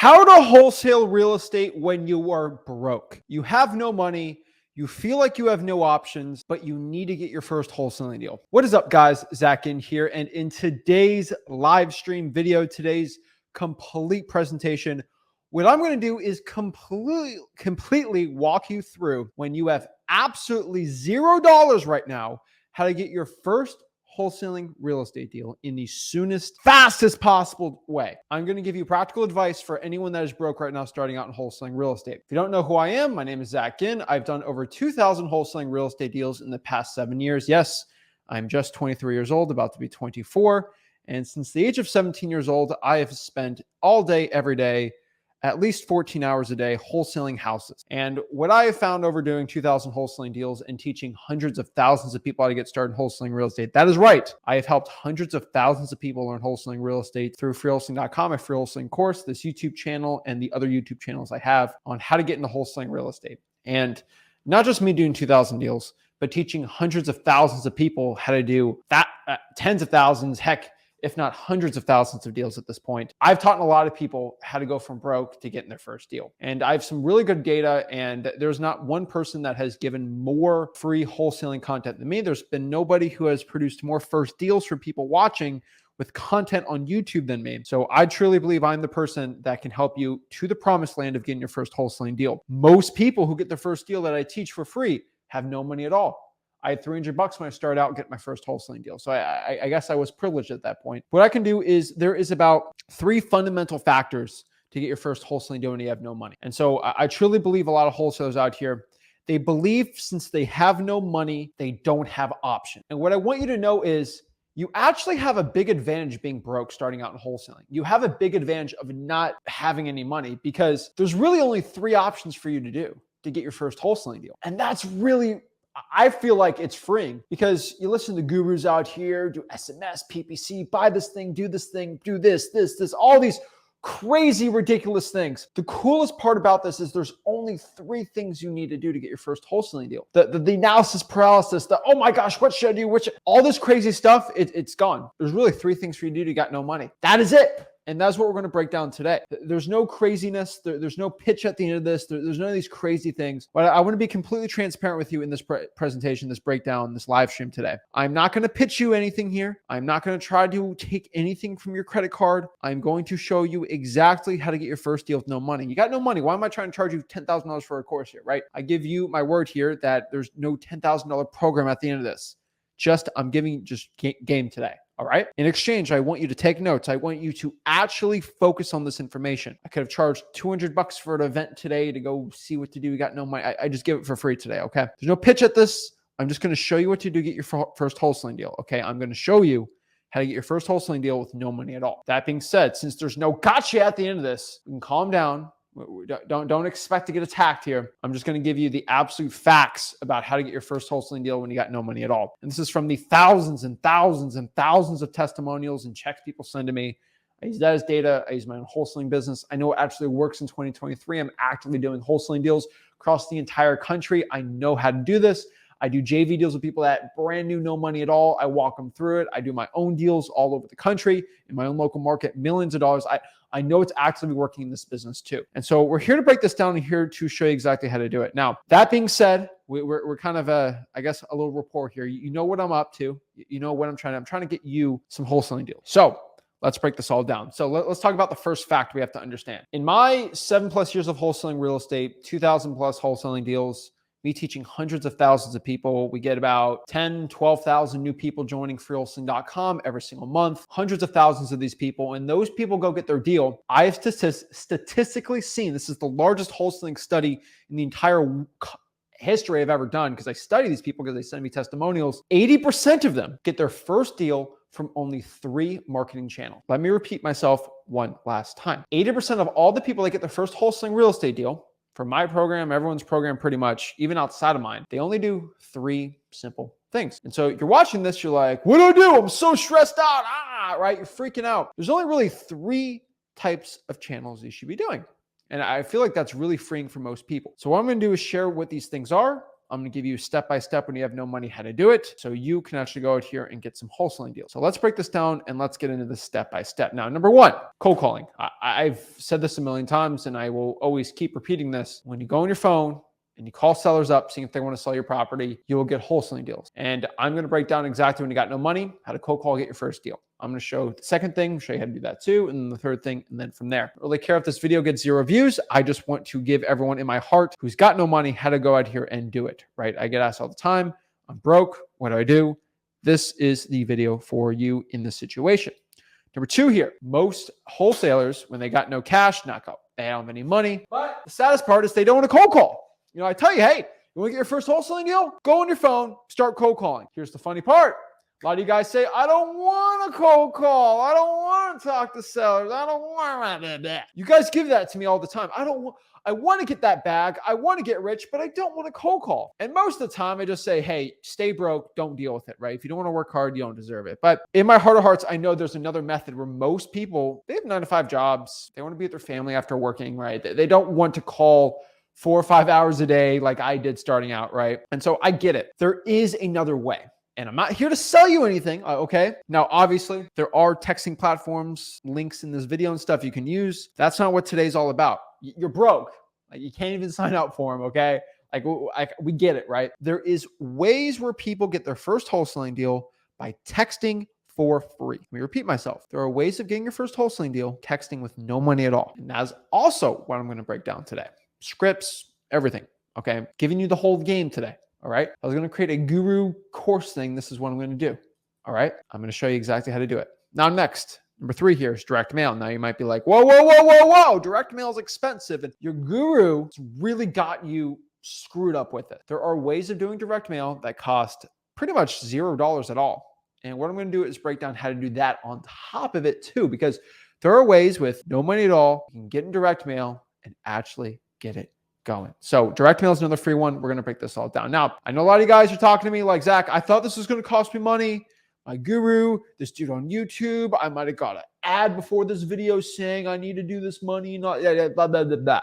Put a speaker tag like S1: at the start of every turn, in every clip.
S1: How to wholesale real estate when you are broke. You have no money. You feel like you have no options, but you need to get your first wholesaling deal. What is up, guys? Zach in here. And in today's live stream video, today's complete presentation, what I'm going to do is completely walk you through when you have absolutely $0 right now, how to get your first wholesaling real estate deal in the soonest, fastest possible way. I'm going to give you practical advice for anyone that is broke right now starting out in wholesaling real estate. If you don't know who I am, my name is Zach Ginn. I've done over 2,000 wholesaling real estate deals in the past 7 years. Yes, I'm just 23 years old, about to be 24. And since the age of 17 years old, I have spent all day, every day, at least 14 hours a day wholesaling houses. And what I have found over doing 2,000 wholesaling deals and teaching hundreds of thousands of people how to get started wholesaling real estate, that is right. I have helped hundreds of thousands of people learn wholesaling real estate through freewholesaling.com, a free wholesaling course, this YouTube channel, and the other YouTube channels I have on how to get into wholesaling real estate. And not just me doing 2,000 deals, but teaching hundreds of thousands of people how to do that, tens of thousands, heck, if not hundreds of thousands of deals at this point. I've taught a lot of people how to go from broke to getting their first deal. And I have some really good data, and there's not one person that has given more free wholesaling content than me. There's been nobody who has produced more first deals for people watching with content on YouTube than me. So I truly believe I'm the person that can help you to the promised land of getting your first wholesaling deal. Most people who get their first deal that I teach for free have no money at all. I had $300 when I started out getting my first wholesaling deal. So I guess I was privileged at that point. What I can do is there is about 3 fundamental factors to get your first wholesaling deal when you have no money. And so I truly believe a lot of wholesalers out here, they believe since they have no money, they don't have options. And what I want you to know is you actually have a big advantage being broke starting out in wholesaling. You have a big advantage of not having any money because there's really only 3 options for you to do to get your first wholesaling deal. And that's really, I feel like it's freeing because you listen to gurus out here, do SMS, PPC, buy this thing, do this, all these crazy, ridiculous things. The coolest part about this is there's only 3 things you need to do to get your first wholesaling deal. The analysis paralysis, the, oh my gosh, what should I do? All this crazy stuff, it's gone. There's really 3 things for you to do. You got no money. That is it. And that's what we're going to break down today. There's no craziness. There's no pitch at the end of this. There's none of these crazy things. But I want to be completely transparent with you in this presentation, this breakdown, this live stream today. I'm not going to pitch you anything here. I'm not going to try to take anything from your credit card. I'm going to show you exactly how to get your first deal with no money. You got no money. Why am I trying to charge you $10,000 for a course here, right? I give you my word here that there's no $10,000 program at the end of this. I'm giving you just game today. All right. In exchange, I want you to take notes. I want you to actually focus on this information. I could have charged $200 for an event today to go see what to do. We got no money. I just give it for free today. Okay. There's no pitch at this. I'm just going to show you what to do to get your first wholesaling deal. Okay. I'm going to show you how to get your first wholesaling deal with no money at all. That being said, since there's no gotcha at the end of this, you can calm down. Don't expect to get attacked here. I'm just going to give you the absolute facts about how to get your first wholesaling deal when you got no money at all. And this is from the thousands and thousands and thousands of testimonials and checks people send to me. I use that as data. I use my own wholesaling business. I know it actually works in 2023. I'm actively doing wholesaling deals across the entire country. I know how to do this. I do JV deals with people that brand new, no money at all. I walk them through it. I do my own deals all over the country in my own local market, millions of dollars. I know it's actively working in this business too. And so we're here to break this down and here to show you exactly how to do it. Now, that being said, we're kind of I guess a little rapport here. You know what I'm up to. You know what I'm trying to get you some wholesaling deals. So let's break this all down. So let's talk about the first fact we have to understand. In my 7+ years of wholesaling real estate, 2,000+ wholesaling deals, me teaching hundreds of thousands of people. We get about 10, 12,000 new people joining freewholesaling.com every single month, hundreds of thousands of these people. And those people go get their deal. I have statistically seen, this is the largest wholesaling study in the entire history I've ever done, because I study these people because they send me testimonials. 80% of them get their first deal from only 3 marketing channels. Let me repeat myself one last time. 80% of all the people that get their first wholesaling real estate deal, for my program, everyone's program pretty much, even outside of mine, they only do 3 simple things. And so you're watching this, you're like, what do I do? I'm so stressed out. Right? You're freaking out. There's only really 3 types of channels you should be doing. And I feel like that's really freeing for most people. So what I'm going to do is share what these things are, I'm going to give you step by step when you have no money how to do it, so you can actually go out here and get some wholesaling deals. So let's break this down and let's get into this step by step. Now, number one, cold calling. I've said this a million times and I will always keep repeating this. When you go on your phone and you call sellers up, seeing if they want to sell your property, you will get wholesaling deals. And I'm going to break down exactly when you got no money, how to cold call, get your first deal. I'm going to show the second thing, show you how to do that too, and then the third thing, and then from there. I don't really care if this video gets 0 views. I just want to give everyone in my heart who's got no money how to go out here and do it, right? I get asked all the time, I'm broke, what do I do? This is the video for you in this situation. Number two here, most wholesalers, when they got no cash, they don't have any money, but the saddest part is they don't want to cold call. You know, I tell you, hey, you want to get your first wholesaling deal? Go on your phone, start cold calling. Here's the funny part. A lot of you guys say, I don't want to cold call. I don't want to talk to sellers. I don't want to. You guys give that to me all the time. I want to get that bag. I want to get rich, but I don't want to cold call. And most of the time I just say, hey, stay broke. Don't deal with it, right? If you don't want to work hard, you don't deserve it. But in my heart of hearts, I know there's another method where most people, they have 9 to 5 jobs. They want to be with their family after working, right? They don't want to call 4 or 5 hours a day like I did starting out, right? And so I get it. There is another way. And I'm not here to sell you anything, okay? Now, obviously, there are texting platforms, links in this video and stuff you can use. That's not what today's all about. You're broke. Like, you can't even sign up for them, okay? We get it, right? There is ways where people get their first wholesaling deal by texting for free. Let me repeat myself. There are ways of getting your first wholesaling deal texting with no money at all. And that's also what I'm going to break down today. Scripts, everything, okay? I'm giving you the whole game today. All right. I was going to create a guru course thing. This is what I'm going to do. All right. I'm going to show you exactly how to do it. Now, next, number 3 here is direct mail. Now you might be like, whoa. Direct mail is expensive. And your guru really got you screwed up with it. There are ways of doing direct mail that cost pretty much $0 at all. And what I'm going to do is break down how to do that on top of it too, because there are ways with no money at all, you can get in direct mail and actually get it going. So direct mail is another free one. We're going to break this all down. Now, I know a lot of you guys are talking to me like, Zach, I thought this was going to cost me money. My guru, this dude on YouTube, I might have got an ad before this video saying I need to do this money, blah, blah, blah, blah.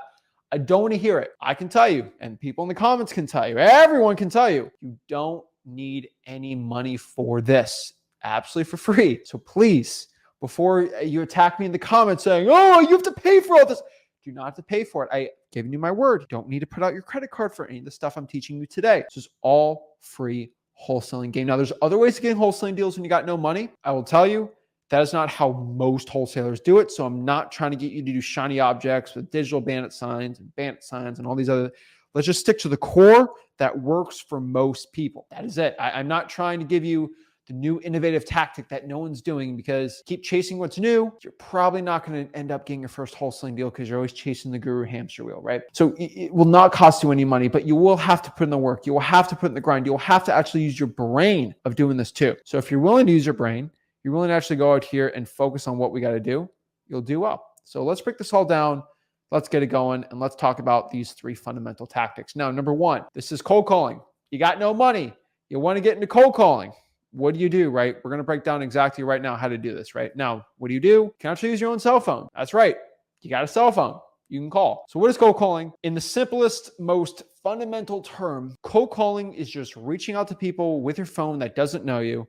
S1: I don't want to hear it. I can tell you, and people in the comments can tell you, everyone can tell you, you don't need any money for this. Absolutely for free. So please, before you attack me in the comments saying, oh, you have to pay for all this, do not have to pay for it. I giving you my word. You don't need to put out your credit card for any of the stuff I'm teaching you today. This is all free wholesaling game. Now, there's other ways to get wholesaling deals when you got no money. I will tell you, that is not how most wholesalers do it. So I'm not trying to get you to do shiny objects with digital bandit signs and all these other. Let's just stick to the core that works for most people. That is it. I'm not trying to give you the new innovative tactic that no one's doing, because keep chasing what's new. You're probably not going to end up getting your first wholesaling deal because you're always chasing the guru hamster wheel, right? So it will not cost you any money, but you will have to put in the work. You will have to put in the grind. You will have to actually use your brain of doing this too. So if you're willing to use your brain, you're willing to actually go out here and focus on what we got to do, you'll do well. So let's break this all down. Let's get it going. And let's talk about these 3 fundamental tactics. Now, number 1, this is cold calling. You got no money. You want to get into cold calling. What do you do, right? We're going to break down exactly right now how to do this, right? Now, what do? You can actually use your own cell phone. That's right. You got a cell phone. You can call. So what is cold calling? In the simplest, most fundamental term, cold calling is just reaching out to people with your phone that doesn't know you.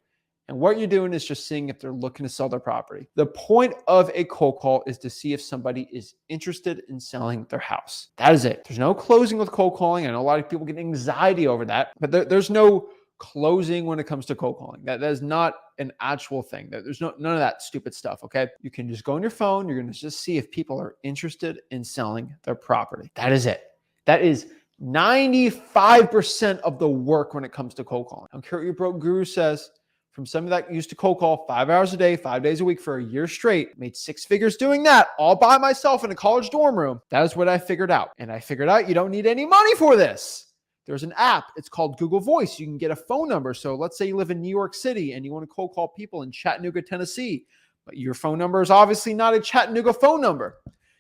S1: And what you're doing is just seeing if they're looking to sell their property. The point of a cold call is to see if somebody is interested in selling their house. That is it. There's no closing with cold calling. I know a lot of people get anxiety over that, but there's no closing when it comes to cold calling. That is not an actual thing. There's none of that stupid stuff, okay? You can just go on your phone. You're going to just see if people are interested in selling their property. That is it. That is 95% of the work when it comes to cold calling. I don't care what your broke guru says. From somebody that used to cold call 5 hours a day, 5 days a week for a year straight, made 6 figures doing that all by myself in a college dorm room. That is what I figured out. And I figured out you don't need any money for this. There's an app. It's called Google Voice. You can get a phone number. So let's say you live in New York City and you want to cold call people in Chattanooga, Tennessee, but your phone number is obviously not a Chattanooga phone number.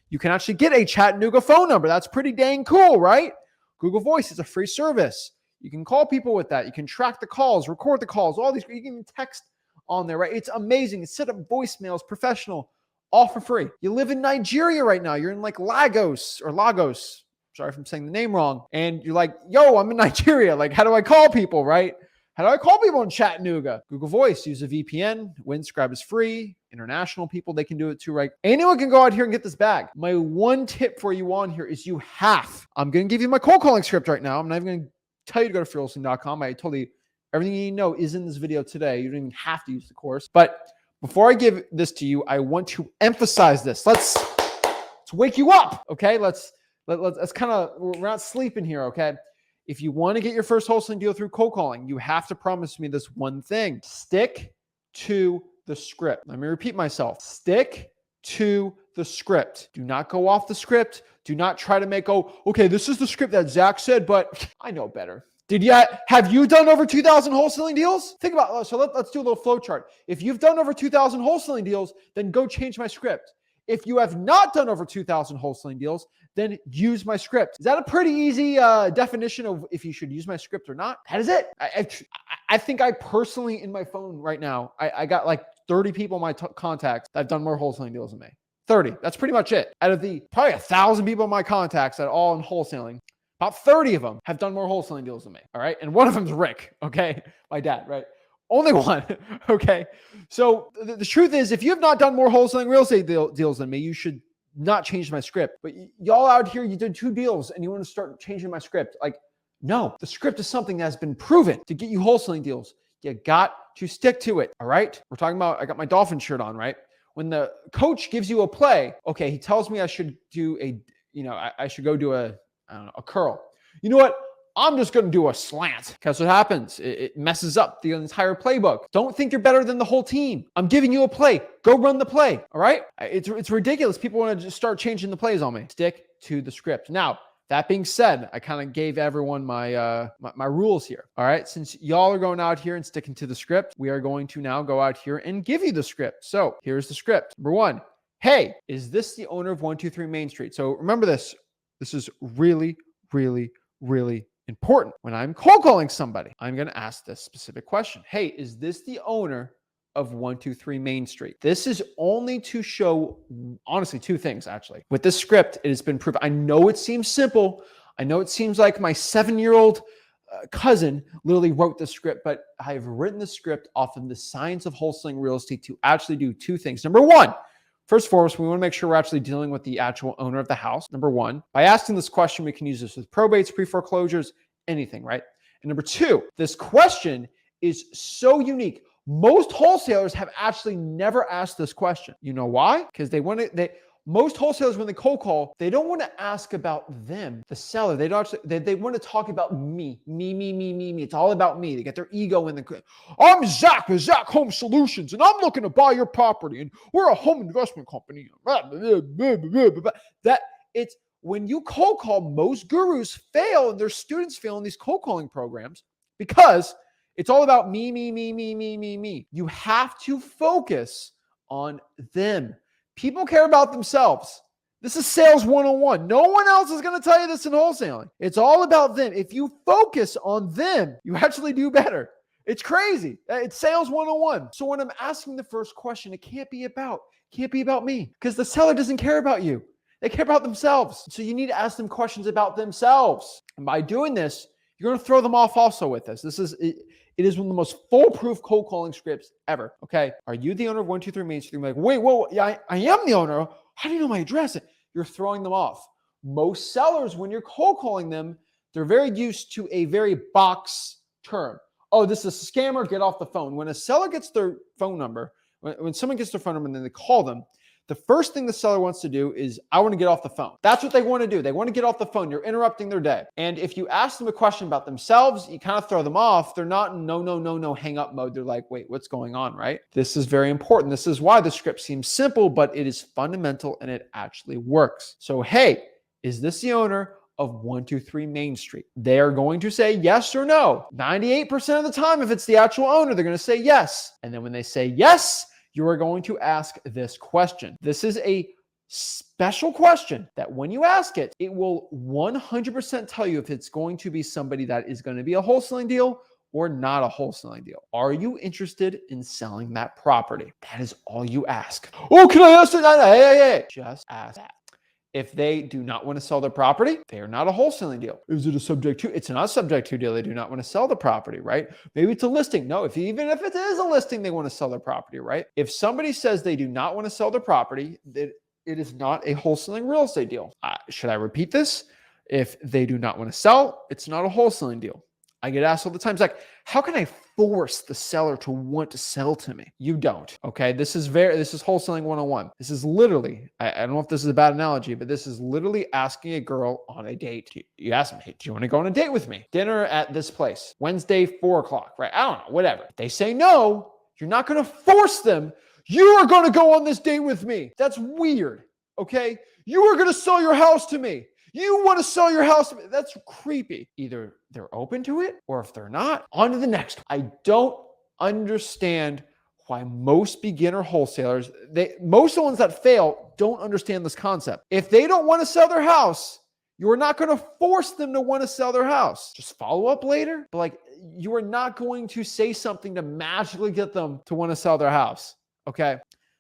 S1: You can actually get a Chattanooga phone number. That's pretty dang cool, right? Google Voice is a free service. You can call people with that. You can track the calls, record the calls, all these. You can text on there, right? It's amazing. It's set up voicemails, professional, all for free. You live in Nigeria right now. You're in like Lagos. sorry if I'm saying the name wrong. And you're like, yo, I'm in Nigeria. Like, how do I call people, right? How do I call people in Chattanooga? Google Voice, use a VPN. Windscribe is free. International people, they can do it too, right? Anyone can go out here and get this bag. My one tip for you on here is I'm going to give you my cold calling script right now. I'm not even going to tell you to go to freewheelsing.com. I told you everything you need to know is in this video today. You don't even have to use the course. But before I give this to you, I want to emphasize this. Let's wake you up, okay? Let's kind of, we're not sleeping here, okay? If you want to get your first wholesaling deal through cold calling, you have to promise me this one thing. Stick to the script. Let me repeat myself. Stick to the script. Do not go off the script. Do not try to make, okay, this is the script that Zach said, but I know better. Have you done over 2,000 wholesaling deals? Think about, so let's do a little flow chart. If you've done over 2,000 wholesaling deals, then go change my script. If you have not done over 2,000 wholesaling deals, then use my script. Is that a pretty easy definition of if you should use my script or not? That is it. I think I personally, in my phone right now, I got like 30 people in my contacts that have done more wholesaling deals than me. 30. That's pretty much it. Out of the probably 1,000 people in my contacts that are all in wholesaling, about 30 of them have done more wholesaling deals than me. All right. And one of them is Rick. Okay. My dad, right? Only one. Okay. So the truth is, if you have not done more wholesaling real estate deals than me, you should not change my script. But y'all out here, you did 2 deals and you want to start changing my script. Like, no, the script is something that has been proven to get you wholesaling deals. You got to stick to it. All right. We're talking about, I got my Dolphin shirt on, right? When the coach gives you a play, okay, he tells me I should do I should go do a curl. You know what? I'm just going to do a slant because what happens? It messes up the entire playbook. Don't think you're better than the whole team. I'm giving you a play. Go run the play. All right. It's ridiculous. People want to just start changing the plays on me. Stick to the script. Now, that being said, I kind of gave everyone my rules here. All right. Since y'all are going out here and sticking to the script, we are going to now go out here and give you the script. So here's the script. Number 1, hey, is this the owner of 123 Main Street? So remember this. This is really, really, really important. When I'm cold calling somebody, I'm going to ask this specific question. Hey, is this the owner of 123 Main Street? This is only to show, honestly, 2 things, actually. With this script, it has been proven. I know it seems simple. I know it seems like my 7-year-old cousin literally wrote the script, but I've written the script off of the science of wholesaling real estate to actually do 2 things. Number 1, first and foremost, we want to make sure we're actually dealing with the actual owner of the house. Number 1, by asking this question, we can use this with probates, pre-foreclosures, anything, right? And number 2, this question is so unique. Most wholesalers have actually never asked this question. You know why? Because most wholesalers, when they cold call, they don't want to ask about them, the seller. They don't. They want to talk about me. It's all about me. They get their ego in the. I'm Zach with Zach Home Solutions, and I'm looking to buy your property, and we're a home investment company. That it's when you cold call, most gurus fail, and their students fail in these cold calling programs because it's all about me. You have to focus on them. People care about themselves. This is sales 101. No one else is going to tell you this in wholesaling. It's all about them. If you focus on them, you actually do better. It's crazy. It's sales 101. So when I'm asking the first question, it can't be about me because the seller doesn't care about you. They care about themselves. So you need to ask them questions about themselves. And by doing this, you're going to throw them off also with this. It is one of the most foolproof cold calling scripts ever. Okay. Are you the owner of 123 Main Street? You're like, wait, whoa, yeah, I am the owner. How do you know my address? You're throwing them off. Most sellers, when you're cold calling them, they're very used to a very box term. Oh, this is a scammer. Get off the phone. When a seller gets their phone number, when someone gets their phone number and then they call them, the first thing the seller wants to do is, I want to get off the phone. That's what they want to do. They want to get off the phone. You're interrupting their day. And if you ask them a question about themselves, you kind of throw them off. They're not in no, hang up mode. They're like, wait, what's going on, right? This is very important. This is why the script seems simple, but it is fundamental and it actually works. So, hey, is this the owner of 123 Main Street? They are going to say yes or no. 98% of the time, if it's the actual owner, they're going to say yes. And then when they say yes, you are going to ask this question. This is a special question that when you ask it, it will 100% tell you if it's going to be somebody that is going to be a wholesaling deal or not a wholesaling deal. Are you interested in selling that property? That is all you ask. Oh, can I ask that? Hey. Just ask that. If they do not want to sell their property, they are not a wholesaling deal. Is it a subject to? It's not a subject to deal. They do not want to sell the property, right? Maybe it's a listing. No, even if it is a listing, they want to sell their property, right? If somebody says they do not want to sell their property, that it is not a wholesaling real estate deal. Should I repeat this? If they do not want to sell, it's not a wholesaling deal. I get asked all the time, it's like, how can I force the seller to want to sell to me? You don't. Okay. This is wholesaling 101. This is literally, I don't know if this is a bad analogy, but this is literally asking a girl on a date. You ask them, hey, do you want to go on a date with me? Dinner at this place, Wednesday, 4:00, right? I don't know, whatever. If they say no, you're not going to force them. You are going to go on this date with me. That's weird. Okay. You are going to sell your house to me. You want to sell your house? That's creepy. Either they're open to it, or if they're not, on to the next. I don't understand why most beginner wholesalers, most of the ones that fail, don't understand this concept. If they don't want to sell their house, you're not going to force them to want to sell their house. Just follow up later. But you are not going to say something to magically get them to want to sell their house. Okay.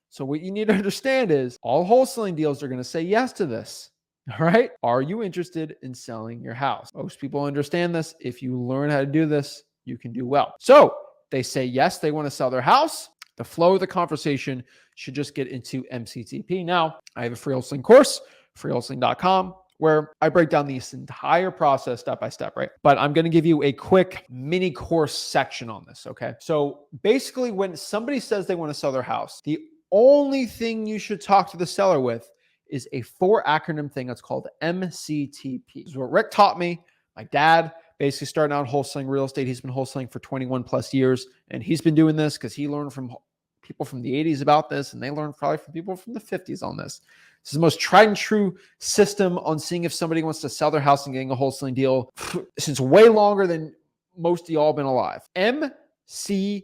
S1: So what you need to understand is all wholesaling deals are going to say yes to this. All right. Are you interested in selling your house? Most people understand this. If you learn how to do this, you can do well. So they say yes, they want to sell their house. The flow of the conversation should just get into MCTP. Now, I have a free wholesaling course, freewholesaling.com, where I break down this entire process step by step, right? But I'm going to give you a quick mini course section on this. Okay. So basically, when somebody says they want to sell their house, the only thing you should talk to the seller with is a 4-acronym thing that's called MCTP. This is what Rick taught me. My dad basically started out wholesaling real estate. He's been wholesaling for 21 plus years. And he's been doing this because he learned from people from the 80s about this. And they learned probably from people from the 50s on this. This is the most tried and true system on seeing if somebody wants to sell their house and getting a wholesaling deal since way longer than most of y'all been alive. MCTP.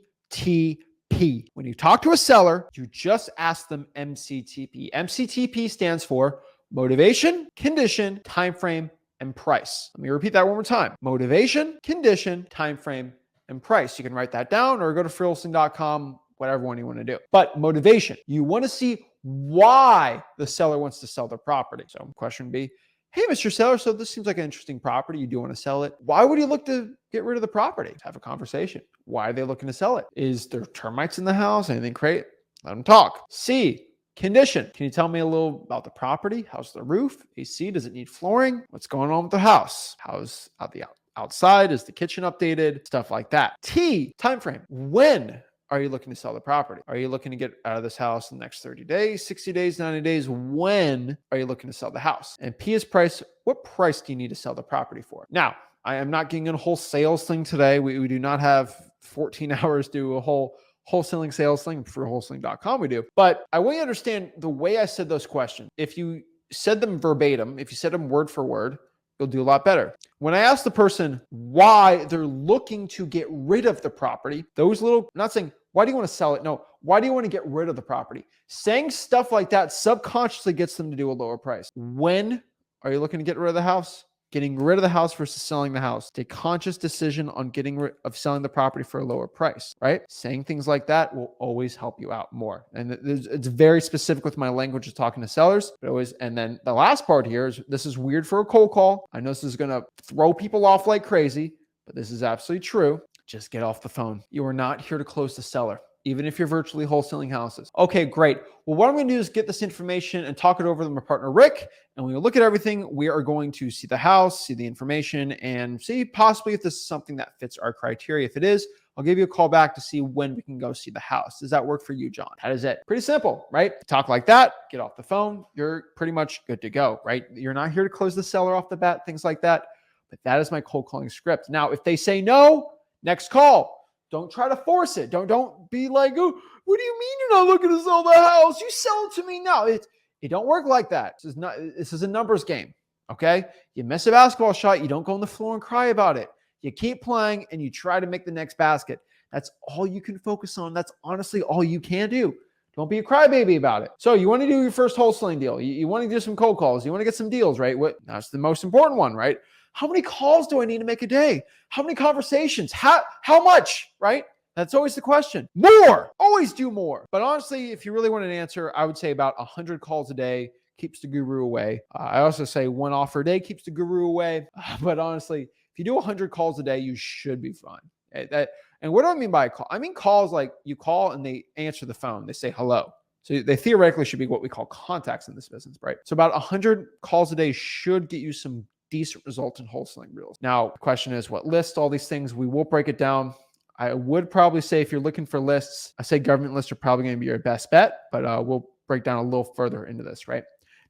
S1: When you talk to a seller, you just ask them MCTP. MCTP stands for motivation, condition, time frame, and price. Let me repeat that one more time. Motivation, condition, time frame, and price. You can write that down or go to freewholesaling.com, whatever one you want to do. But motivation, you want to see why the seller wants to sell their property. So question would be, hey, Mr. Seller, so this seems like an interesting property. You do want to sell it. Why would you look to get rid of the property? Have a conversation. Why are they looking to sell it? Is there termites in the house? Anything great? Let them talk. C, condition. Can you tell me a little about the property? How's the roof? AC, does it need flooring? What's going on with the house? How's the outside? Is the kitchen updated? Stuff like that. T, time frame. When are you looking to sell the property? Are you looking to get out of this house in the next 30 days, 60 days, 90 days? When are you looking to sell the house? And P is price. What price do you need to sell the property for? Now, I am not getting a whole sales thing today. We do not have 14 hours to do a whole wholesaling sales thing. For wholesaling.com we do. But I want you to understand the way I said those questions. If you said them verbatim, if you said them word for word, you'll do a lot better. When I ask the person why they're looking to get rid of the property, I'm not saying, why do you want to sell it? No, why do you want to get rid of the property? Saying stuff like that subconsciously gets them to do a lower price. When are you looking to get rid of the house? Getting rid of the house versus selling the house. Take a conscious decision on getting rid of selling the property for a lower price, right? Saying things like that will always help you out more. And it's very specific with my language of talking to sellers, but always. And then the last part here is, this is weird for a cold call. I know this is going to throw people off like crazy, but this is absolutely true. Just get off the phone. You are not here to close the seller, even if you're virtually wholesaling houses. Okay, great. Well, what I'm going to do is get this information and talk it over with my partner, Rick. And when we look at everything, we are going to see the house, see the information, and see possibly if this is something that fits our criteria. If it is, I'll give you a call back to see when we can go see the house. Does that work for you, John? That is it. Pretty simple, right? Talk like that, get off the phone. You're pretty much good to go, right? You're not here to close the seller off the bat, things like that. But that is my cold calling script. Now, if they say no, next call. Don't try to force it. Don't be like, oh, what do you mean you're not looking to sell the house? You sell it to me now. It don't work like that. This is a numbers game. Okay. You miss a basketball shot. You don't go on the floor and cry about it. You keep playing and you try to make the next basket. That's all you can focus on. That's honestly all you can do. Don't be a crybaby about it. So you want to do your first wholesaling deal. You want to do some cold calls. You want to get some deals, right? That's the most important one, right? How many calls do I need to make a day? How many conversations? How much, right? That's always the question. More. Always do more. But honestly, if you really want an answer, I would say about 100 calls a day keeps the guru away. I also say one offer a day keeps the guru away. But honestly, if you do 100 calls a day, you should be fine. And what do I mean by a call? I mean calls like you call and they answer the phone. They say hello. So they theoretically should be what we call contacts in this business, right? So about 100 calls a day should get you some decent results in wholesaling reels. Now, the question is what list, all these things. We will break it down. I would probably say if you're looking for lists, I say government lists are probably going to be your best bet, but we'll break down a little further into this, right?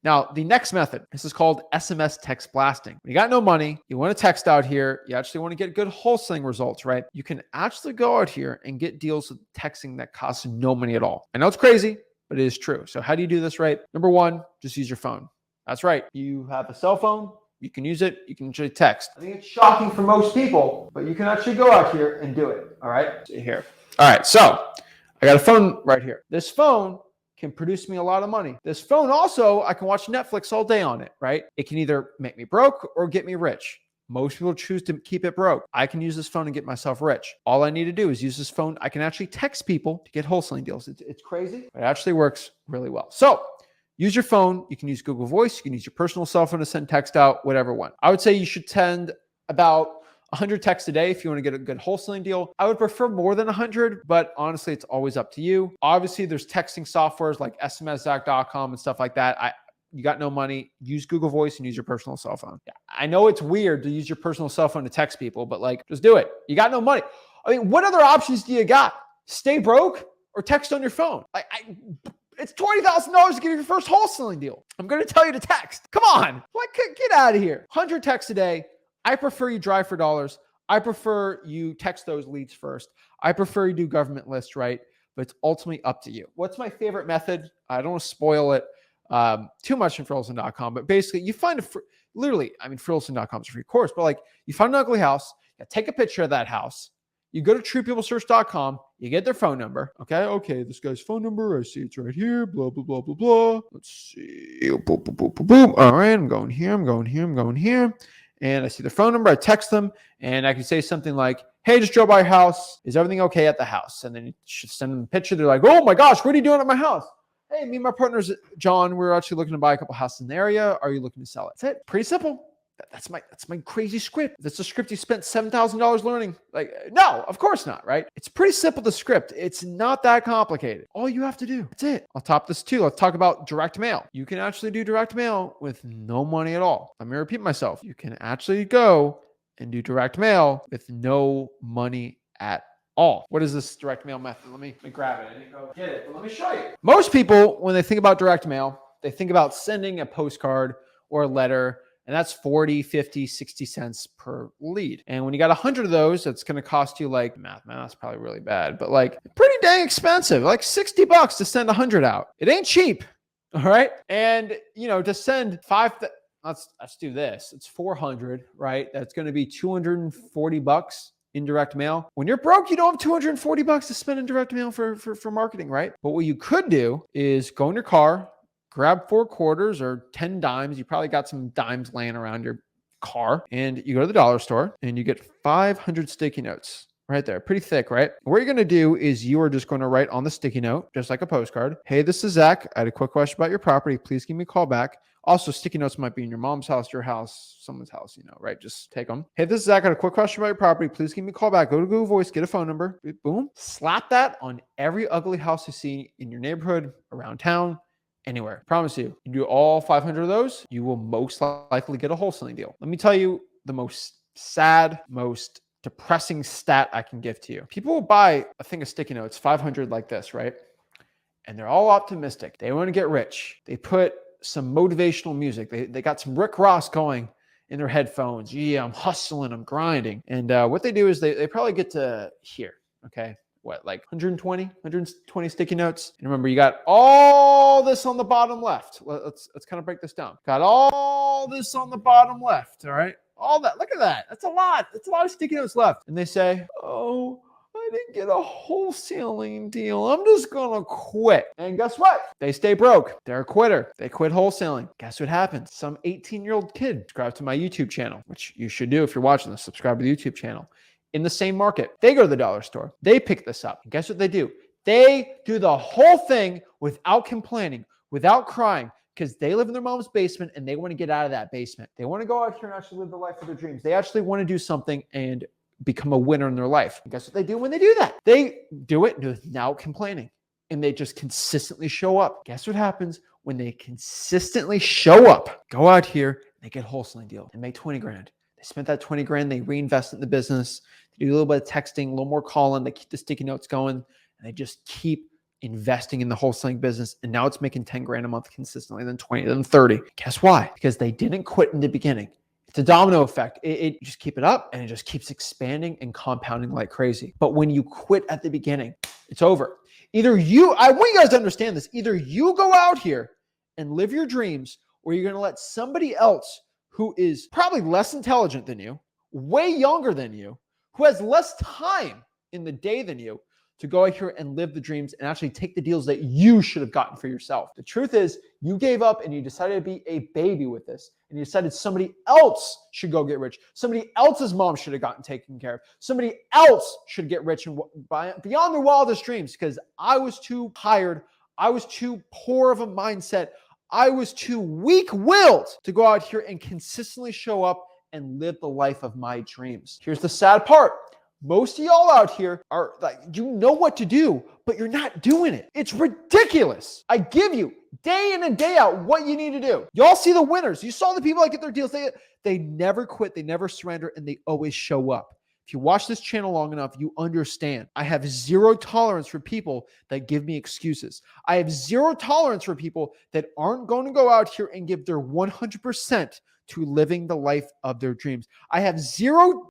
S1: Now, the next method, this is called SMS text blasting. When you got no money, you want to text out here, you actually want to get good wholesaling results, right? You can actually go out here and get deals with texting that costs no money at all. I know it's crazy, but it is true. So how do you do this, right? Number one, just use your phone. That's right. You have a cell phone, you can use it, you can actually text. I think it's shocking for most people, but you can actually go out here and do it. All right, so here. All right, so I got a phone right here. This phone can produce me a lot of money. This phone also, I can watch Netflix all day on it, right? It can either make me broke or get me rich. Most people choose to keep it broke. I can use this phone and get myself rich. All I need to do is use this phone. I can actually text people to get wholesaling deals. It's crazy, but it actually works really well. So use your phone. You can use Google Voice. You can use your personal cell phone to send text out, whatever one. I would say you should send about 100 texts a day if you want to get a good wholesaling deal. I would prefer more than 100, but honestly, it's always up to you. Obviously, there's texting softwares like smszack.com and stuff like that. You got no money, use Google Voice and use your personal cell phone. Yeah, I know it's weird to use your personal cell phone to text people, but like, just do it. You got no money. I mean, what other options do you got? Stay broke or text on your phone? It's $20,000 to get your first wholesaling deal. I'm going to tell you to text. Come on, get out of here. 100 texts a day. I prefer you drive for dollars. I prefer you text those leads first. I prefer you do government lists, right? But it's ultimately up to you. What's my favorite method? I don't want to spoil it too much in Wholesale.com, but basically you find Wholesale.com is a free course, but like you find an ugly house, you take a picture of that house, you go to truepeoplesearch.com, you get their phone number. Okay, this guy's phone number, I see it's right here, blah, blah, blah, blah, blah. Let's see, boom, boom, boom, boom, boom. All right, I'm going here. And I see the phone number, I text them, and I can say something like, hey, just drove by your house. Is everything okay at the house? And then you should send them a picture. They're like, oh my gosh, what are you doing at my house? Hey, me and my partner's John. We're actually looking to buy a couple houses in the area. Are you looking to sell it? That's it. Pretty simple. That's my crazy script. That's a script you spent $7,000 learning. Like, no, of course not, right? It's pretty simple to script. It's not that complicated. All you have to do, that's it. I'll top this too. Let's talk about direct mail. You can actually do direct mail with no money at all. Let me repeat myself. You can actually go and do direct mail with no money at all. What is this direct mail method? Let me grab it. I didn't go get it, but let me show you. Most people, when they think about direct mail, they think about sending a postcard or a letter, and that's 40, 50, 60 cents per lead. And when you got 100 of those, it's going to cost you like, that's probably really bad, but like pretty dang expensive, like $60 to send 100 out. It ain't cheap. All right. And to send let's do this. It's 400, right? That's going to be $240 in direct mail. When you're broke, you don't have $240 to spend in direct mail for marketing, right? But what you could do is go in your car, grab 4 quarters or 10 dimes. You probably got some dimes laying around your car, and you go to the dollar store and you get 500 sticky notes right there. Pretty thick, right? What you're going to do is you are just going to write on the sticky note, just like a postcard. Hey, this is Zach. I had a quick question about your property. Please give me a call back. Also, sticky notes might be in your mom's house, your house, someone's house, right? Just take them. Hey, this is Zach. I had a quick question about your property. Please give me a call back. Go to Google Voice, get a phone number. Boom. Slap that on every ugly house you see in your neighborhood, around town, anywhere. Promise you do all 500 of those, you will most likely get a wholesaling deal. Let me tell you the most sad, most depressing stat I can give to you. People will buy a thing of sticky notes, 500 like this, right? And they're all optimistic. They want to get rich. They put some motivational music. They got some Rick Ross going in their headphones. Yeah, I'm hustling, I'm grinding. And what they do is they probably get to here, okay? What, like 120 sticky notes? And remember, you got all this on the bottom left. Let's kind of break this down. Got all this on the bottom left, all right? All that, look at that. That's a lot. That's a lot of sticky notes left. And they say, oh, I didn't get a wholesaling deal. I'm just going to quit. And guess what? They stay broke. They're a quitter. They quit wholesaling. Guess what happens? Some 18-year-old kid subscribed to my YouTube channel, which you should do if you're watching this. Subscribe to the YouTube channel. In the same market, they go to the dollar store. They pick this up. And guess what they do? They do the whole thing without complaining, without crying. Because they live in their mom's basement and they want to get out of that basement. They want to go out here and actually live the life of their dreams. They actually want to do something and become a winner in their life. And guess what they do when they do that? They do it without complaining. And they just consistently show up. Guess what happens when they consistently show up? Go out here and they get a wholesaling deal and make 20 grand. They spent that 20 grand, they reinvest it in the business, they do a little bit of texting, a little more calling, they keep the sticky notes going, and they just keep investing in the wholesaling business. And now it's making 10 grand a month consistently, then 20, then 30. Guess why? Because they didn't quit in the beginning. It's a domino effect. It just keep it up and it just keeps expanding and compounding like crazy. But when you quit at the beginning, it's over. I want you guys to understand this. Either you go out here and live your dreams, or you're going to let somebody else who is probably less intelligent than you, way younger than you, who has less time in the day than you, to go out here and live the dreams and actually take the deals that you should have gotten for yourself. The truth is, you gave up and you decided to be a baby with this, and you decided somebody else should go get rich. Somebody else's mom should have gotten taken care of. Somebody else should get rich and beyond their wildest dreams, because I was too tired. I was too poor of a mindset. I was too weak-willed to go out here and consistently show up and live the life of my dreams. Here's the sad part. Most of y'all out here are like, you know what to do, but you're not doing it. It's ridiculous. I give you day in and day out what you need to do. Y'all see the winners. You saw the people that get their deals. They never quit. They never surrender, and they always show up. If you watch this channel long enough, you understand. I have zero tolerance for people that give me excuses. I have zero tolerance for people that aren't going to go out here and give their 100% to living the life of their dreams. I have zero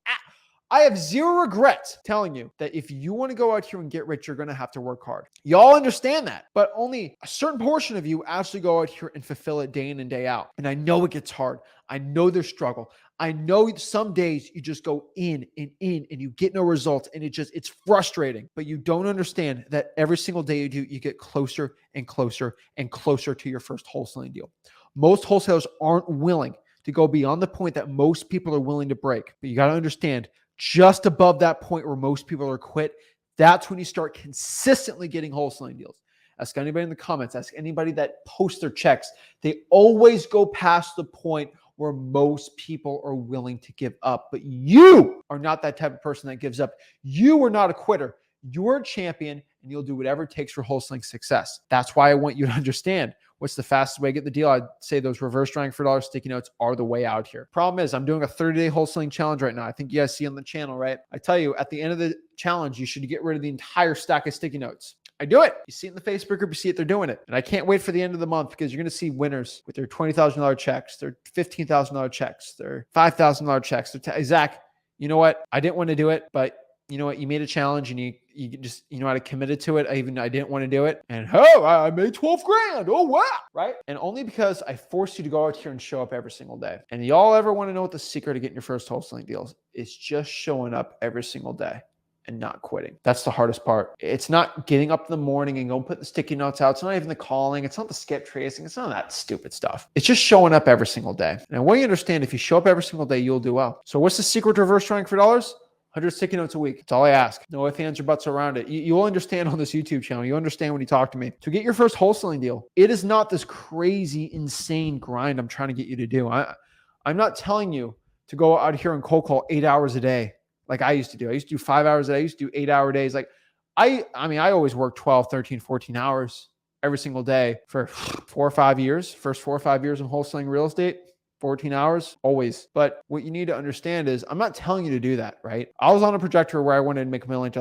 S1: regret telling you that if you want to go out here and get rich, you're going to have to work hard. Y'all understand that, but only a certain portion of you actually go out here and fulfill it day in and day out. And I know it gets hard. I know there's struggle. I know some days you just go in and you get no results, and it's frustrating, but you don't understand that every single day you do, you get closer and closer and closer to your first wholesaling deal. Most wholesalers aren't willing to go beyond the point that most people are willing to break, but you got to understand, just above that point where most people are quit, that's when you start consistently getting wholesaling deals. Ask anybody in the comments, ask anybody that posts their checks. They always go past the point where most people are willing to give up. But you are not that type of person that gives up. You are not a quitter. You're a champion, and you'll do whatever it takes for wholesaling success. That's why I want you to understand what's the fastest way to get the deal. I'd say those reverse drawing for dollars sticky notes are the way out here. Problem is, I'm doing a 30-day wholesaling challenge right now. I think you guys see on the channel, right? I tell you, at the end of the challenge, you should get rid of the entire stack of sticky notes. I do it. You see it in the Facebook group, you see it, they're doing it. And I can't wait for the end of the month, because you're going to see winners with their $20,000 checks, their $15,000 checks, their $5,000 checks. Zach, you know what? I didn't want to do it, but you know what? You made a challenge, and you just, you know how to committed to it. I didn't want to do it. And I made 12 grand. Oh, wow. Right. And only because I forced you to go out here and show up every single day. And y'all ever want to know what the secret to getting your first wholesaling deals is? Just showing up every single day and not quitting. That's the hardest part. It's not getting up in the morning and going put the sticky notes out. It's not even the calling. It's not the skip tracing. It's none of that stupid stuff. It's just showing up every single day. And I want you to understand, if you show up every single day, you'll do well. So what's the secret to reverse drawing for dollars? 100 sticky notes a week. That's all I ask. No ifs, ands, or buts around it. You'll understand on this YouTube channel. You understand when you talk to me. To get your first wholesaling deal, it is not this crazy, insane grind I'm trying to get you to do. I'm not telling you to go out here and cold call 8 hours a day like I used to do. I used to do 5 hours a day. I used to do 8-hour days. Like I always worked 12, 13, 14 hours every single day for 4 or 5 years. First 4 or 5 years in wholesaling real estate. 14 hours, always. But what you need to understand is, I'm not telling you to do that, right? I was on a trajectory where I wanted to make millions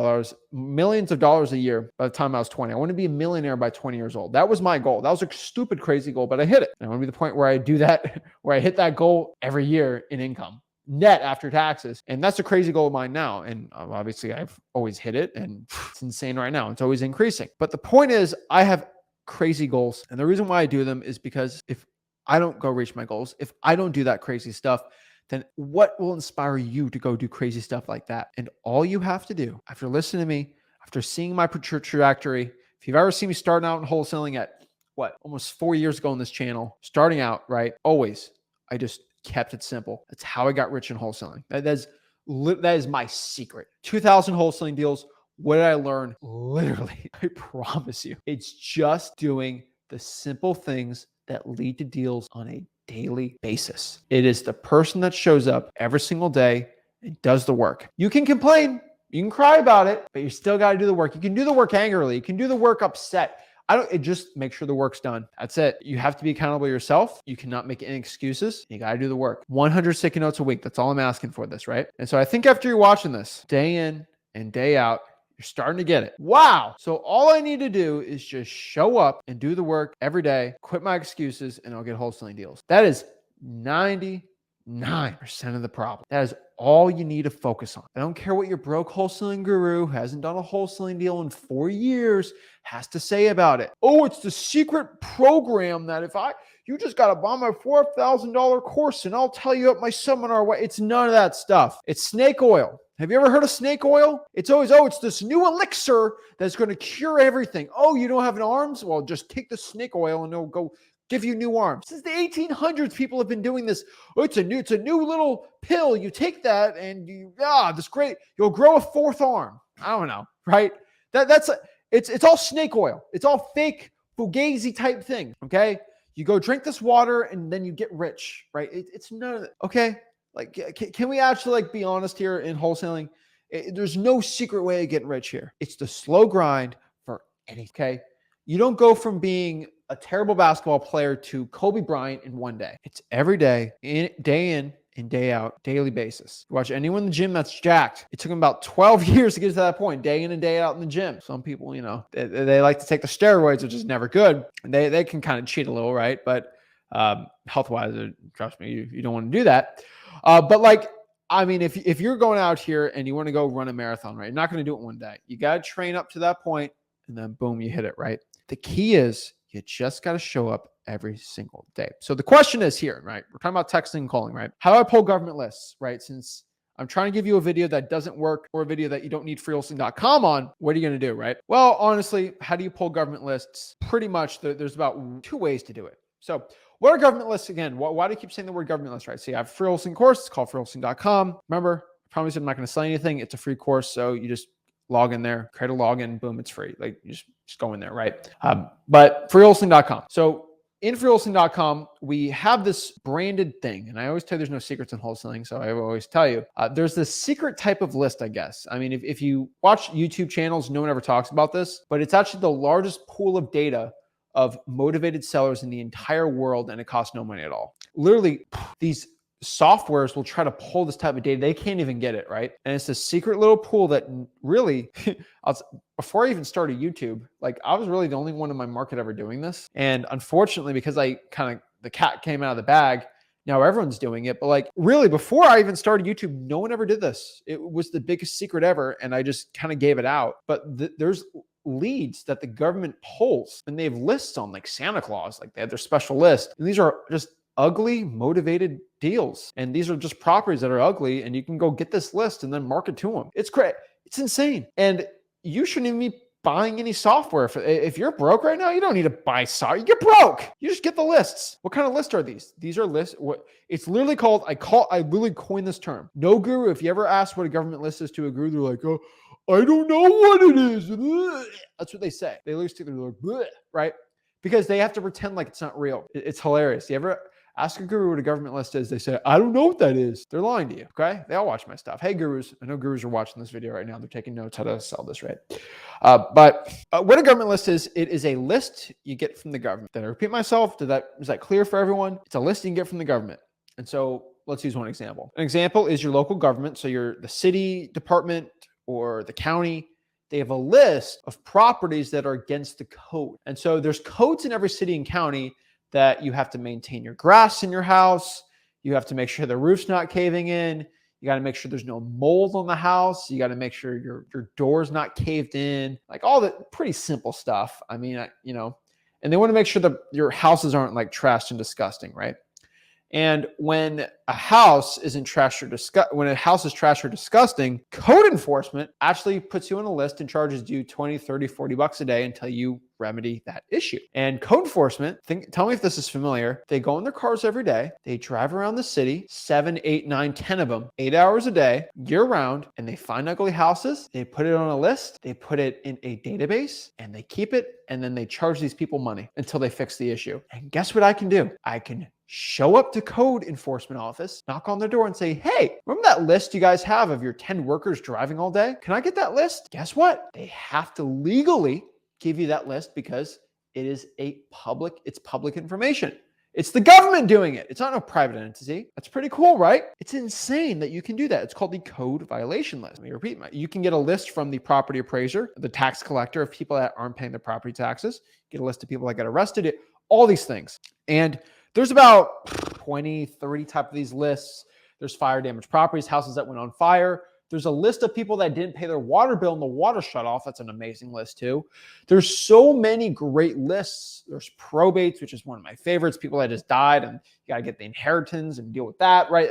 S1: of dollars a year by the time I was 20. I want to be a millionaire by 20 years old. That was my goal. That was a stupid, crazy goal, but I hit it. And I want to be the point where I do that, where I hit that goal every year in income, net after taxes. And that's a crazy goal of mine now. And obviously I've always hit it, and it's insane right now. It's always increasing. But the point is, I have crazy goals. And the reason why I do them is because if I don't go reach my goals, if I don't do that crazy stuff, then what will inspire you to go do crazy stuff like that? And all you have to do, after listening to me, after seeing my trajectory, if you've ever seen me starting out in wholesaling at almost 4 years ago on this channel, starting out, right? Always, I just kept it simple. That's how I got rich in wholesaling. That is my secret. 2,000 wholesaling deals. What did I learn? Literally, I promise you, it's just doing the simple things that lead to deals on a daily basis. It is the person that shows up every single day and does the work. You can complain, you can cry about it, but you still got to do the work. You can do the work angrily, you can do the work upset. Just make sure the work's done. That's it. You have to be accountable yourself. You cannot make any excuses. You got to do the work. 100 sticky notes a week. That's all I'm asking for this, right? And so I think after you're watching this day in and day out, you're starting to get it. Wow. So all I need to do is just show up and do the work every day, quit my excuses, and I'll get wholesaling deals. That is 99% of the problem. That is all you need to focus on. I don't care what your broke wholesaling guru who hasn't done a wholesaling deal in 4 years has to say about it. Oh, it's the secret program that you just got to buy my $4,000 course and I'll tell you at my seminar what. It's none of that stuff. It's snake oil. Have you ever heard of snake oil? It's always, it's this new elixir that's going to cure everything. Oh, you don't have arms? Well, just take the snake oil and it'll go give you new arms. Since the 1800s, people have been doing this. Oh, it's a new little pill. You take that and you'll grow a fourth arm. I don't know, right? It's all snake oil. It's all fake fugazi type thing. Okay. You go drink this water and then you get rich, right? It's none of that. Okay. Like, can we actually be honest here in wholesaling? There's no secret way of getting rich here. It's the slow grind for anything. Okay. You don't go from being a terrible basketball player to Kobe Bryant in one day. It's every day, day in and day out, daily basis. You watch anyone in the gym that's jacked. It took them about 12 years to get to that point, day in and day out in the gym. Some people, they like to take the steroids, which is never good. And they can kind of cheat a little, right? But health-wise, trust me, you don't want to do that. If you're going out here and you want to go run a marathon, right? You're not going to do it one day. You got to train up to that point and then boom, you hit it, right? The key is you just got to show up every single day. So the question is here, right? We're talking about texting and calling, right? How do I pull government lists, right? Since I'm trying to give you a video that doesn't work or a video that you don't need freewheelsing.com on, what are you going to do, right? Well, honestly, how do you pull government lists? Pretty much there's about 2 ways to do it. So what are government lists again? Why do you keep saying the word government list, right? So you have a free wholesaling course. It's called freewheelsing.com. Remember, I promise I'm not going to sell anything. It's a free course. So you just log in there, create a login, boom, it's free. Like you just go in there, right? But freewheelsing.com. So in freewheelsing.com, we have this branded thing. And I always tell you there's no secrets in wholesaling. So I always tell you, there's this secret type of list, I guess. I mean, if you watch YouTube channels, no one ever talks about this, but it's actually the largest pool of data of motivated sellers in the entire world, and it costs no money at all. Literally, these softwares will try to pull this type of data. They can't even get it, right? And it's a secret little pool that really, before I even started YouTube, I was really the only one in my market ever doing this. And unfortunately, because the cat came out of the bag, now everyone's doing it. But really, before I even started YouTube, no one ever did this. It was the biggest secret ever. And I just kind of gave it out. But there's leads that the government pulls, and they have lists on Santa Claus, they have their special list. And these are just ugly, motivated deals. And these are just properties that are ugly. And you can go get this list and then market to them. It's great. It's insane. And you shouldn't even be buying any software. If you're broke right now, you don't need to buy software. You get broke. You just get the lists. What kind of lists are these? These are lists. It's literally called, I literally coined this term. No guru. If you ever ask what a government list is to a guru, they're like, oh, I don't know what it is. That's what they say. They lose to their right? Because they have to pretend like it's not real. It's hilarious. You ever ask a guru what a government list is? They say, I don't know what that is. They're lying to you. Okay. They all watch my stuff. Hey, gurus. I know gurus are watching this video right now. They're taking notes how to sell this, right? But what a government list is, it is a list you get from the government. Did I repeat myself? Is that clear for everyone? It's a list you can get from the government. And so let's use one example. An example is your local government. So you're the city department or the county. They have a list of properties that are against the code. And so there's codes in every city and county that you have to maintain your grass in your house. You have to make sure the roof's not caving in. You got to make sure there's no mold on the house. You got to make sure your door's not caved in. All the pretty simple stuff. I mean, and they want to make sure that your houses aren't trashed and disgusting, right? And when a house isn't trash or when a house is trash or disgusting, code enforcement actually puts you on a list and charges you 20, 30, 40 bucks a day until you remedy that issue. And code enforcement, tell me if this is familiar. They go in their cars every day. They drive around the city, 7, 8, 9, 10 of them, 8 hours a day, year round, and they find ugly houses. They put it on a list. They put it in a database and they keep it. And then they charge these people money until they fix the issue. And guess what I can do? I can show up to code enforcement office, knock on their door and say, hey, remember that list you guys have of your 10 workers driving all day? Can I get that list? Guess what? They have to legally give you that list because it's public information. It's the government doing it. It's not a private entity. That's pretty cool, right? It's insane that you can do that. It's called the code violation list. Let me repeat. You can get a list from the property appraiser, the tax collector of people that aren't paying their property taxes. Get a list of people that got arrested, all these things. And there's about 20, 30 type of these lists. There's fire damaged properties, houses that went on fire. There's a list of people that didn't pay their water bill and the water shut off. That's an amazing list too. There's so many great lists. There's probates, which is one of my favorites. People that just died and you got to get the inheritance and deal with that, right?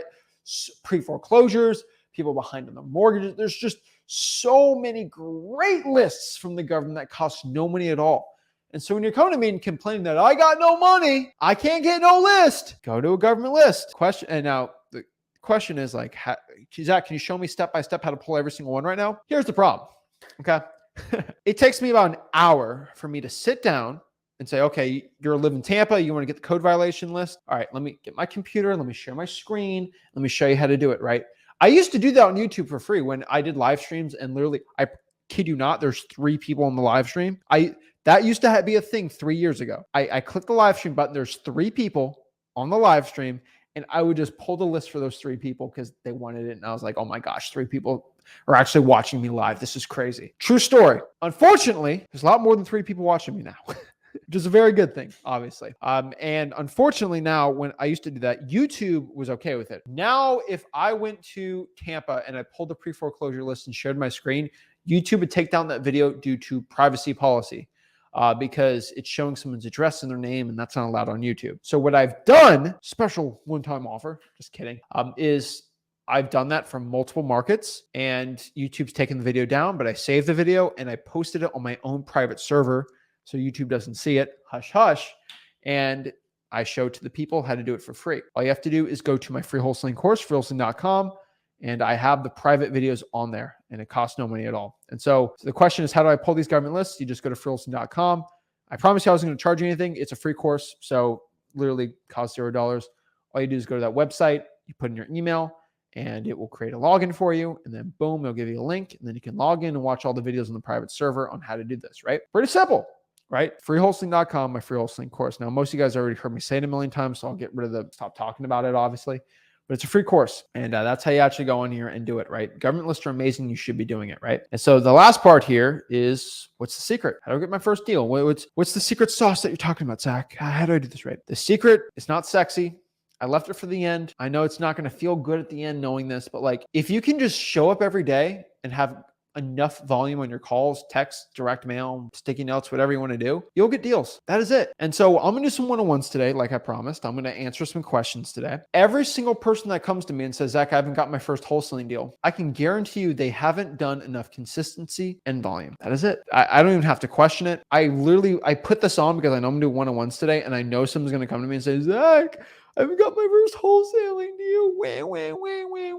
S1: Pre-foreclosures, people behind on the mortgages. There's just so many great lists from the government that cost no money at all. And so when you're coming to me and complaining that I got no money, I can't get no list, go to a government list. And now the question is like, Zach, can you show me step by step how to pull every single one right now? Here's the problem. Okay. It takes me about an hour for me to sit down and say, okay, you're live in Tampa. You want to get the code violation list. All right, let me get my computer. Let me share my screen. Let me show you how to do it. Right. I used to do that on YouTube for free when I did live streams, and literally, I kid you not, there's 3 people on the live stream. That used to be a thing 3 years ago. I clicked the live stream button. There's 3 people on the live stream, and I would just pull the list for those 3 people because they wanted it. And I was like, oh my gosh, 3 people are actually watching me live. This is crazy. True story. Unfortunately, there's a lot more than 3 people watching me now, which is a very good thing, obviously. And unfortunately now, when I used to do that, YouTube was okay with it. Now, if I went to Tampa and I pulled the pre-foreclosure list and shared my screen, YouTube would take down that video due to privacy policy. Because it's showing someone's address and their name, and that's not allowed on YouTube. So what I've done, special one-time offer, just kidding, is I've done that from multiple markets, and YouTube's taken the video down, but I saved the video and I posted it on my own private server so YouTube doesn't see it, hush, hush, and I show to the people how to do it for free. All you have to do is go to my free wholesaling course, freewholesaling.com, and I have the private videos on there, and it costs no money at all. And so the question is, how do I pull these government lists? You just go to freewholesaling.com. I promise you I wasn't going to charge you anything. It's a free course, so literally costs $0. All you do is go to that website, you put in your email, and it will create a login for you. And then boom, it'll give you a link, and then you can log in and watch all the videos on the private server on how to do this, right? Pretty simple, right? Freewholesaling.com, my free wholesaling course. Now, most of you guys already heard me say it a million times, so I'll get rid of stop talking about it, obviously. But it's a free course, and that's how you actually go in here and do it, right? Government lists are amazing. You should be doing it, right? And so the last part here is, what's the secret? How do I get my first deal? What's the secret sauce that you're talking about, Zach? How do I do this right? The secret is not sexy. I left it for the end. I know it's not going to feel good at the end knowing this, but like if you can just show up every day and have enough volume on your calls, text, direct mail, sticky notes, whatever you want to do, you'll get deals. That is it. And so I'm going to do some one-on-ones today, like I promised. I'm going to answer some questions today. Every single person that comes to me and says, Zach, I haven't got my first wholesaling deal, I can guarantee you they haven't done enough consistency and volume. That is it. I don't even have to question it. I put this on because I know I'm going to do one-on-ones today, and I know someone's going to come to me and say, Zach, I haven't got my first wholesaling deal.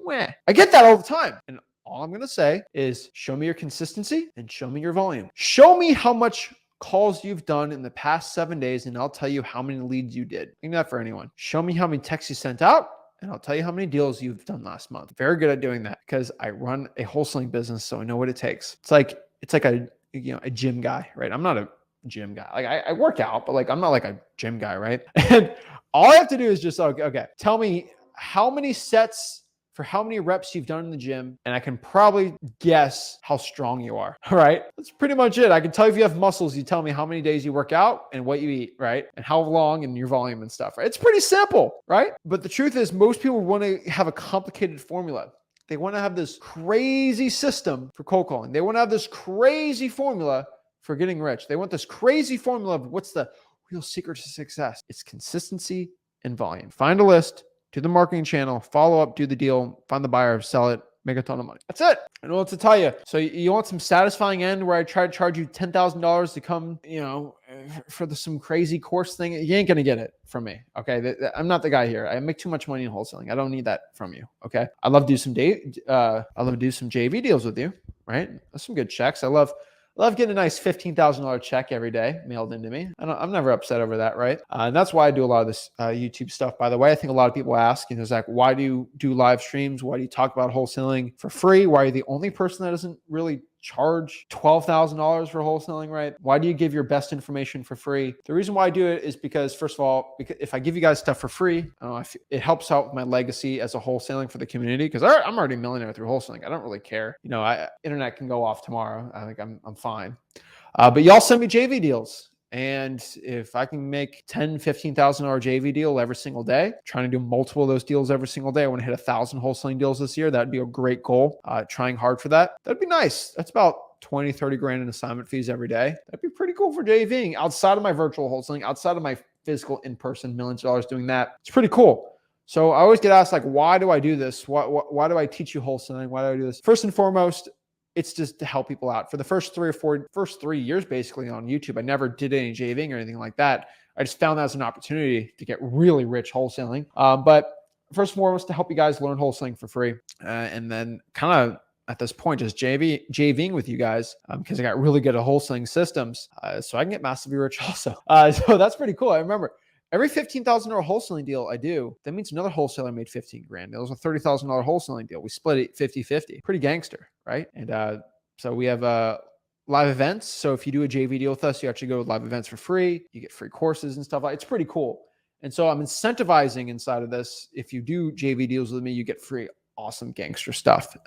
S1: Wah. I get that all the time. And all I'm going to say is show me your consistency and show me your volume. Show me how much calls you've done in the past 7 days, and I'll tell you how many leads you did. Think that for anyone. Show me how many texts you sent out, and I'll tell you how many deals you've done last month. Very good at doing that because I run a wholesaling business, so I know what it takes. It's like a gym guy, right? I'm not a gym guy. Like I work out, but like I'm not like a gym guy, right? And all I have to do is just okay, tell me how many sets for how many reps you've done in the gym, and I can probably guess how strong you are. All right. That's pretty much it. I can tell you if you have muscles, you tell me how many days you work out and what you eat, right? And how long and your volume and stuff, right? It's pretty simple, right? But the truth is most people want to have a complicated formula. They want to have this crazy system for cold calling. They want to have this crazy formula for getting rich. They want this crazy formula of what's the real secret to success. It's consistency and volume. Find a list, do the marketing channel, follow up, do the deal, find the buyer, sell it, make a ton of money. That's it. I don't know what to tell you. So you want some satisfying end where I try to charge you $10,000 to come, for some crazy course thing? You ain't going to get it from me. Okay. I'm not the guy here. I make too much money in wholesaling. I don't need that from you. Okay. I love to do some JV deals with you, right? That's some good checks. I love getting a nice $15,000 check every day mailed into me. I'm never upset over that, right? And that's why I do a lot of this YouTube stuff. By the way, I think a lot of people ask, Zach, why do you do live streams? Why do you talk about wholesaling for free? Why are you the only person that doesn't really charge $12,000 for wholesaling, right? Why do you give your best information for free? The reason why I do it is because, first of all, if I give you guys stuff for free, it helps out with my legacy as a wholesaling for the community, because I'm already a millionaire through wholesaling. I don't really care. Internet can go off tomorrow. I think I'm fine. But y'all send me JV deals. And if I can make $10,000, $15,000 JV deal every single day, trying to do multiple of those deals every single day, I want to hit 1,000 wholesaling deals this year. That'd be a great goal. Trying hard for that. That'd be nice. That's about 20, 30 grand in assignment fees every day. That'd be pretty cool for JVing outside of my virtual wholesaling, outside of my physical in-person millions of dollars doing that. It's pretty cool. So I always get asked, like, why do I do this? Why do I teach you wholesaling? Why do I do this? First and foremost, it's just to help people out. For the first 3 years, basically on YouTube, I never did any JVing or anything like that. I just found that as an opportunity to get really rich wholesaling. But first and foremost, to help you guys learn wholesaling for free. And then kind of at this point, just JVing with you guys because I got really good at wholesaling systems. So I can get massively rich also. So that's pretty cool. I remember every $15,000 wholesaling deal I do, that means another wholesaler made 15 grand. It was a $30,000 wholesaling deal. We split it 50-50. Pretty gangster, right? And so we have live events. So if you do a JV deal with us, you actually go to live events for free. You get free courses and stuff. It's pretty cool. And so I'm incentivizing inside of this. If you do JV deals with me, you get free awesome gangster stuff.